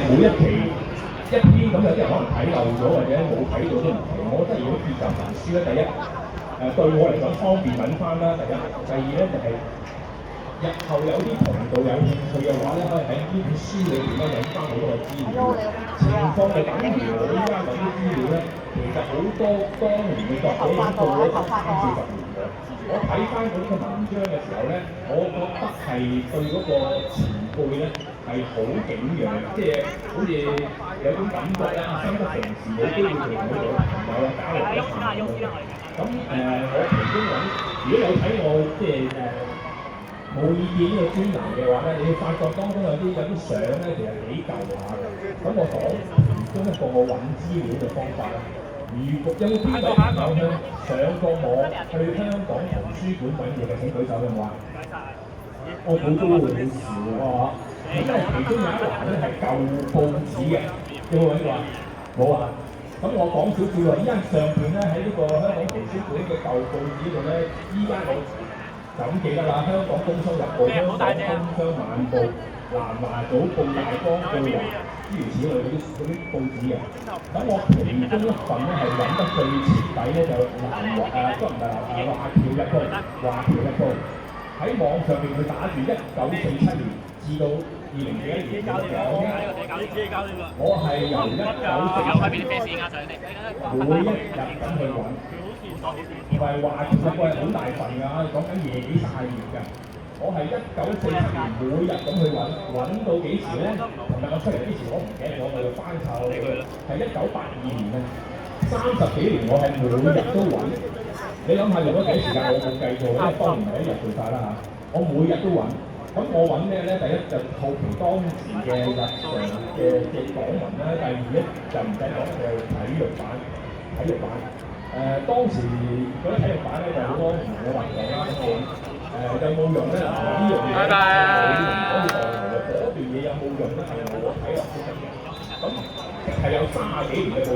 每一期一篇咁，有啲人可能睇漏咗或者冇睇到都唔奇。我覺得如果結集文書咧，第一對我嚟講方便揾翻啦，第一。第二咧就係、日後有啲同道有興趣嘅話咧，可以喺呢本書裏邊咧揾翻好多嘅資料。情況就等於我依家揾啲資料咧，其實好多當年嘅作者已經到咗30-40年嘅。我睇翻嗰啲嘅文章嘅時候咧，我覺得係對嗰個前輩咧係好景仰，即係好似有種感覺咧，生得平時冇機會同佢哋朋友啊交流一下咁。我其中揾，如果有睇我即係冇意見呢個專欄嘅話咧，你會發覺當中有啲相咧，其實幾舊下嘅。咁我講其中一個我揾資料嘅方法咧，如果有冇邊位朋友上過網去香港圖書館揾嘢嘅，請舉手有冇啊？我估都會好少喎，因為其中有一欄咧係舊報紙嘅，有冇揾過啊？冇啊！咁我講少少喎，依家上邊咧喺呢個香港圖書館嘅舊報紙度咧，依家我就咁記得啦，香港工商日報、香港工商晚報、南華早報、大江報華諸如此類嗰啲報紙嘅。咁我其中一份咧係揾得最徹底咧，就都唔係華僑日報，華僑日報喺網上邊佢打住1947年至到2021年嘅我係由1947年每一日咁去揾。唔係話其實個係好大份㗎，講緊夜幾30頁㗎。我係1947年每日咁去揾到幾時咧？同埋我出嚟之前我唔記得咗，我就翻炒佢。係1982年啊，30幾年我係每日都揾。你諗下用咗幾時間？我冇計過，因為當然唔係一日做晒啦嚇。我每日都揾。咁我揾咩咧？第一就好奇當時嘅日常嘅港文啦，第二咧就唔使講就係體育版。當時嗰啲體育版咧就好多唔同嘅運動啦，咁有冇用咧？呢樣嘢可以當係嗰段嘢有冇用咧？係我睇落先得嘅。咁係有30幾年嘅報。